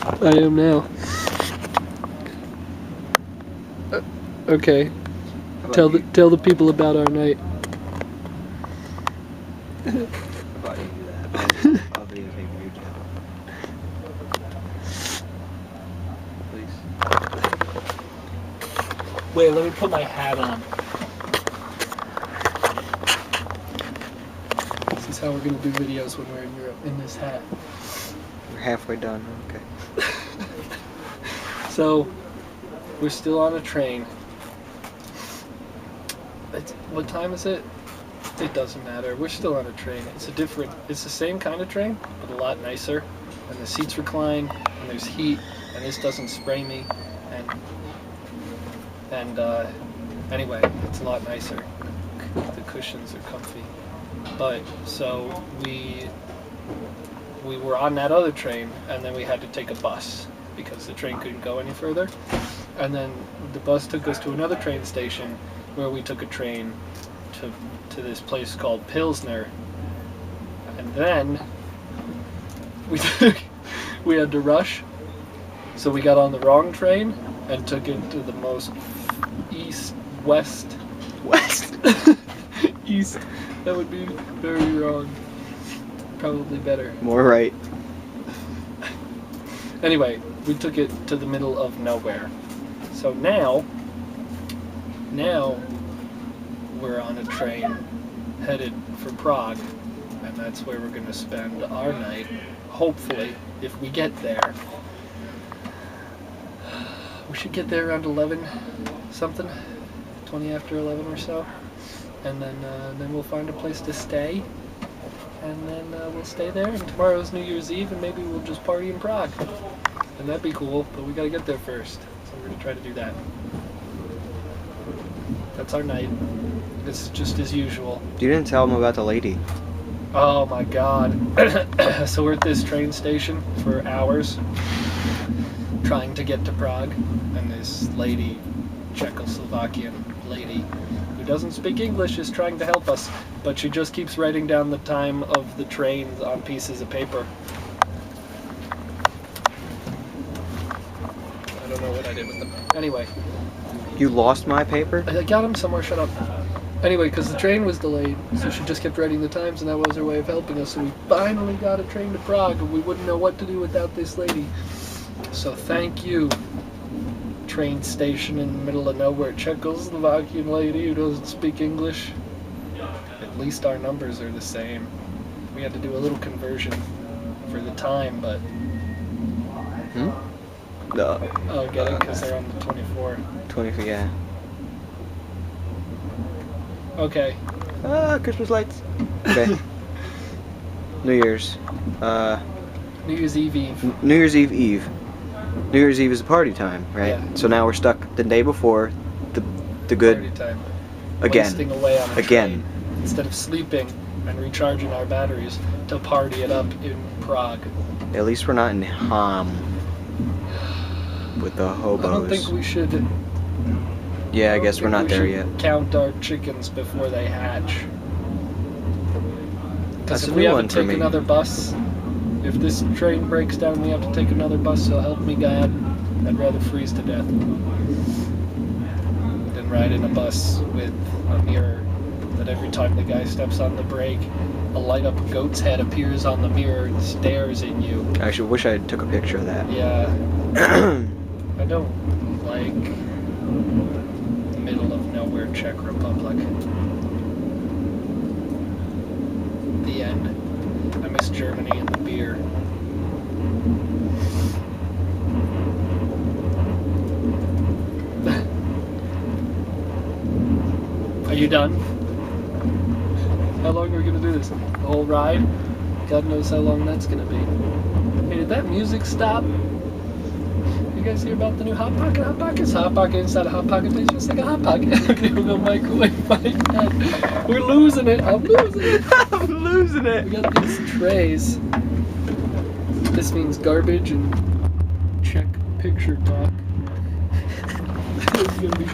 I am now. Okay. Tell the people about our night. How about you do that? I'll videotape you, Jeff. Please. Wait, let me put my hat on. This is how we're gonna do videos when we're in Europe, in this hat. We're halfway done. Okay. So, we're still on a train. What time is it? It doesn't matter. We're still on a train. It's the same kind of train, but a lot nicer. And the seats recline, and there's heat, and this doesn't spray me. And anyway, it's a lot nicer. The cushions are comfy. But so we were on that other train, and then we had to take a bus because the train couldn't go any further. And then the bus took us to another train station, where we took a train to this place called Pilsner, and then we had to rush, so we got on the wrong train and took it to the most west east. That would be very wrong. Probably better. More right. Anyway, we took it to the middle of nowhere. So now we're on a train headed for Prague, and that's where we're going to spend our night, hopefully, if we get there. We should get there around 11 something, 20 after 11 or so, and then we'll find a place to stay, and then we'll stay there, and tomorrow's New Year's Eve, and maybe we'll just party in Prague, and that'd be cool, but we got to get there first, so we're going to try to do that. That's our night. It's just as usual. You didn't tell them about the lady. Oh my god. So we're at this train station for hours trying to get to Prague, and this lady, Czechoslovakian lady, who doesn't speak English, is trying to help us, but she just keeps writing down the time of the trains on pieces of paper. I don't know what I did with them. Anyway. You lost my paper? I got him somewhere, shut up. Anyway, because the train was delayed, so she just kept writing the times, and that was her way of helping us. So we finally got a train to Prague, and we wouldn't know what to do without this lady. So thank you, train station in the middle of nowhere, Czechoslovakian lady who doesn't speak English. At least our numbers are the same. We had to do a little conversion for the time, but... No. Oh, get it? Because they're on the 24. 20, yeah. Okay. Christmas lights. Okay. New Year's. New Year's Eve Eve. New Year's Eve Eve. New Year's Eve is the party time, right? Yeah. So now we're stuck the day before, the good. Party time. Again. Wasting away on a Again. train instead of sleeping and recharging our batteries to party it up in Prague. At least we're not in Ham with the hobos. I don't think we should. Yeah, I guess we're not there yet. Count our chickens before they hatch. That's Because a if we new have one to for take me. another bus, if this train breaks down, we have to take another bus. So help me God, I'd rather freeze to death than ride in a bus with a mirror that every time the guy steps on the brake, a light up goat's head appears on the mirror and stares at you. I actually wish I took a picture of that. Yeah. I don't like middle of nowhere Czech Republic. The end. I miss Germany and the beer. Are you done? How long are we gonna do this? The whole ride? God knows how long that's gonna be. Hey, did that music stop? You guys hear about the new Hot Pocket? Hot Pocket's Hot Pocket inside a Hot Pocket tastes just like a Hot Pocket. Okay, we're gonna microwave my head. We're losing it. I'm losing it. I'm losing it. We got these trays. This means garbage and Czech picture talk. It's gonna be.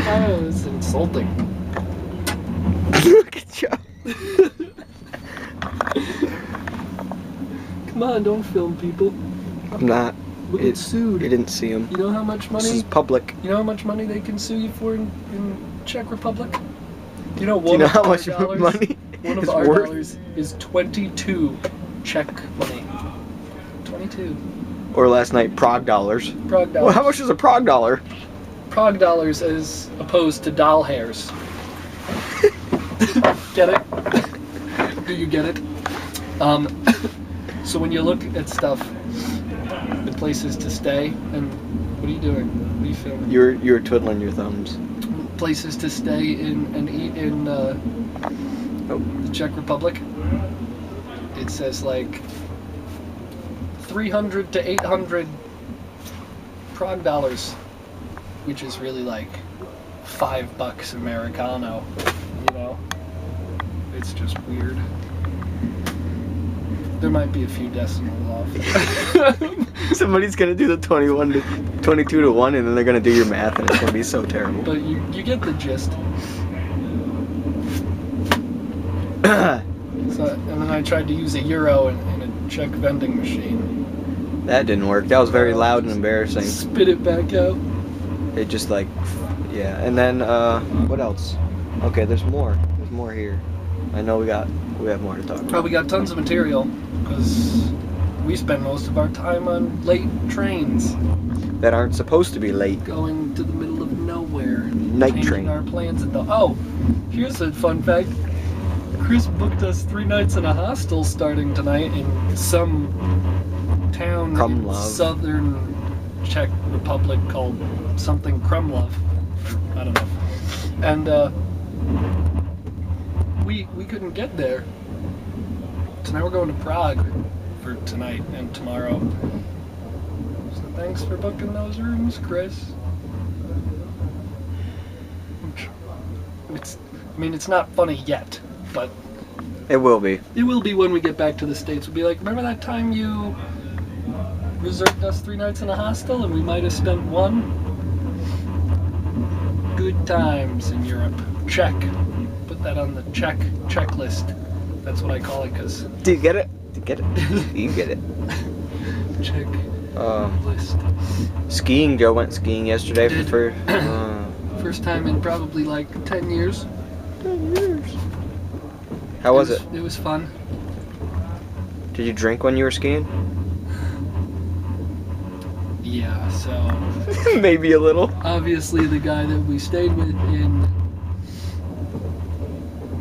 Oh, it's insulting. Look at you. Come on, don't film people. I'm not. We'll get sued. You didn't see him. You know how much This is money? public. You know how much money they can sue you for in Czech Republic? You know, Do you know how much dollars, money one of is our worth? dollars is 22 Czech money. 22 Or last night, Prague dollars. Prague dollars. Well, how much is a Prague dollar? Prague dollars as opposed to doll hairs. Get it? Do you get it? So when you look at stuff, the places to stay, and what are you doing? What are you filming? You were twiddling your thumbs. Places to stay in and eat in the Czech Republic. It says like 300 to 800 Prague dollars, which is really like $5 Americano. You know, it's just weird. There might be a few decimals off. Somebody's gonna do the 21 to 22 to 1, and then they're gonna do your math, and it's gonna be so terrible. But you get the gist. So, and then I tried to use a euro in a Czech vending machine. That didn't work. That was very loud and embarrassing. Spit it back out. It just like, yeah. And then what else? Okay, there's more. There's more here. I know we have more to talk about. Oh, we got tons of material because we spend most of our time on late trains That aren't supposed to be late. going to the middle of nowhere. Night changing train. our plans at the. Oh, here's a fun fact. Chris booked us 3 nights in a hostel starting tonight in some town in Krumlov. southern Czech Republic called something Krumlov. I don't know. And we couldn't get there. So now we're going to Prague for tonight and tomorrow. So thanks for booking those rooms, Chris. It's not funny yet, but It will be. it will be when we get back to the States. We'll be like, remember that time you reserved us 3 nights in a hostel and we might have spent 1? Good times in Europe. Czech. Put that on the checklist. That's what I call it, because Do you get it? Do you get it? You get it. Czech Um, list. Skiing. Joe went skiing yesterday Did. for First time in probably like 10 years. 10 years. How was it? It was fun. Did you drink when you were skiing? Yeah, so Maybe a little. obviously the guy that we stayed with in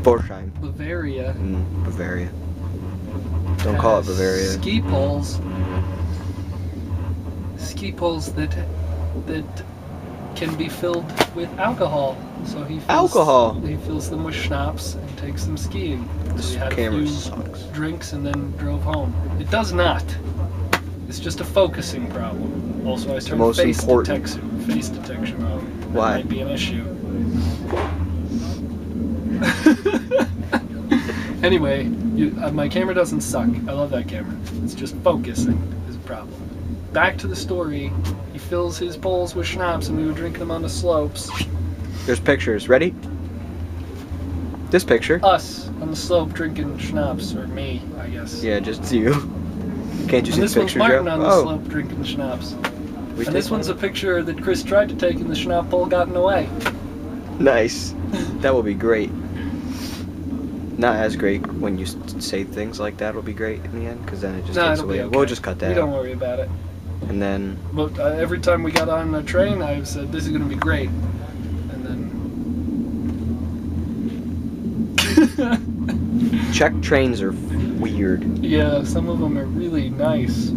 Borsheim. Bavaria Bavaria. Don't call it has Bavaria. Ski poles that can be filled with alcohol. So he fills them with schnapps and takes them skiing. This So we had a camera few sucks. drinks and then drove home. It does not. It's just a focusing problem. Also, I turned most face important. detection on. That Why? might be an issue. Anyway, my camera doesn't suck. I love that camera. It's just focusing is a problem. Back to the story. He fills his bowls with schnapps and we were drinking them on the slopes. There's pictures. Ready? This picture. Us on the slope drinking schnapps, or me, I guess. Yeah, just you. Can't you And see this the one's picture, Martin Joe? on the Oh, slope drinking schnapps. we And this take one's a one? picture that Chris tried to take and the schnapp bowl got in the way. Nice. That will be great. Not as great when you say things like that will be great in the end, because then it just Nah, takes it'll be away. okay. We'll just cut that We don't out. worry about it. And then But every time we got on a train, I said, this is going to be great. And then... Czech trains are weird. Yeah, some of them are really nice.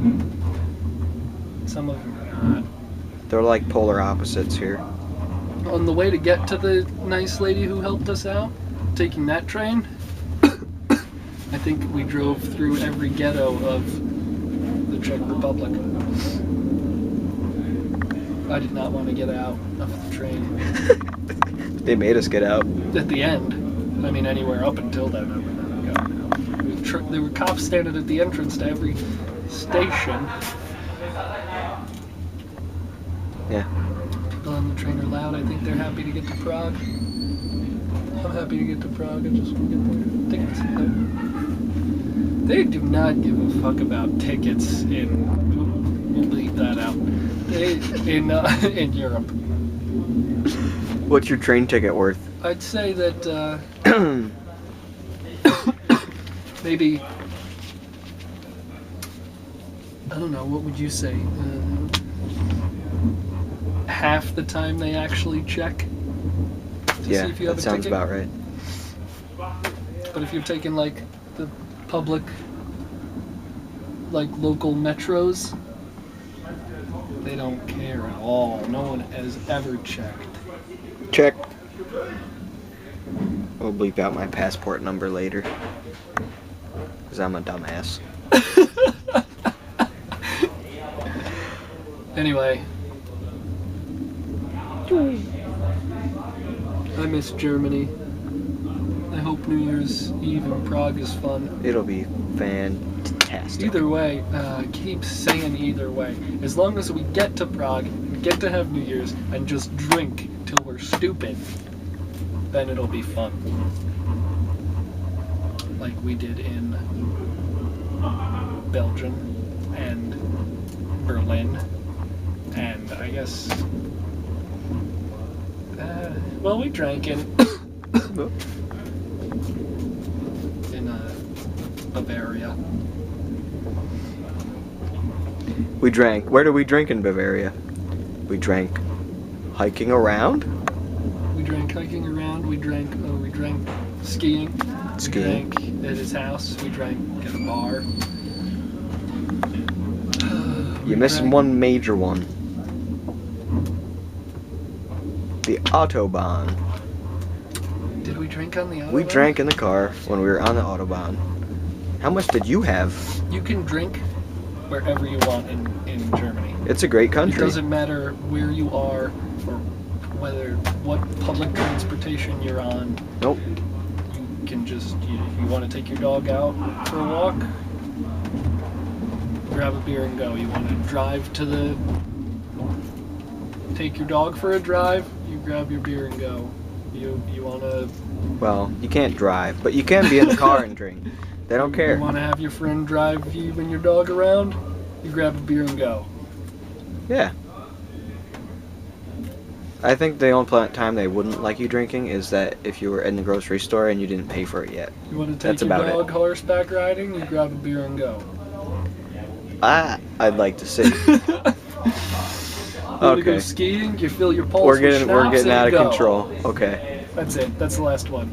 Some of them are not. They're like polar opposites here. On the way to get to the nice lady who helped us out, taking that train, I think we drove through every ghetto of the Czech Republic. I did not want to get out of the train. They made us get out. At the end. I mean, anywhere up until then, I would not have gotten out. There were cops standing at the entrance to every station. Yeah. People on the train are loud. I think they're happy to get to Prague. I'm happy to get to Prague. I just want to get their tickets. They do not give a fuck about tickets in We'll leave that out. In Europe. What's your train ticket worth? I'd say that maybe, I don't know, what would you say? Half the time they actually check to Yeah, see if you have that a sounds ticket. about right. But if you're taking like the public, like local metros, they don't care at all. No one has ever checked. Check. We'll bleep out my passport number later. Because I'm a dumbass. Anyway. I miss Germany. I hope New Year's Eve in Prague is fun. It'll be fantastic. Either way, keep saying either way. As long as we get to Prague, and get to have New Year's, and just drink till we're stupid, then it'll be fun. Like we did in Belgium and Berlin, and I guess, well, we drank in Bavaria. We drank. Where do we drink in Bavaria? We drank hiking around. We drank hiking around. We drank skiing. Skiing. We drank at his house. We drank at a bar. You're missing one major one. The Autobahn. Did we drink on the Autobahn? We drank in the car when we were on the Autobahn. How much did you have? You can drink wherever you want in Germany. It's a great It country. doesn't matter where you are or what public transportation you're on. Nope. You can just, if you want to take your dog out for a walk, grab a beer and go. You want to drive take your dog for a drive, you grab your beer and go. You want to... Well, you can't drive, but you can be in the car and drink. They don't care. You want to have your friend drive you and your dog around, you grab a beer and go. Yeah. I think the only time they wouldn't like you drinking is that if you were in the grocery store and you didn't pay for it yet. You want to take That's your about dog it. horseback riding, you grab a beer and go. I'd like to see. You want to go Okay. skiing, you fill your pulse We're with getting schnapps out and of go. control. Okay. That's it. That's the last one.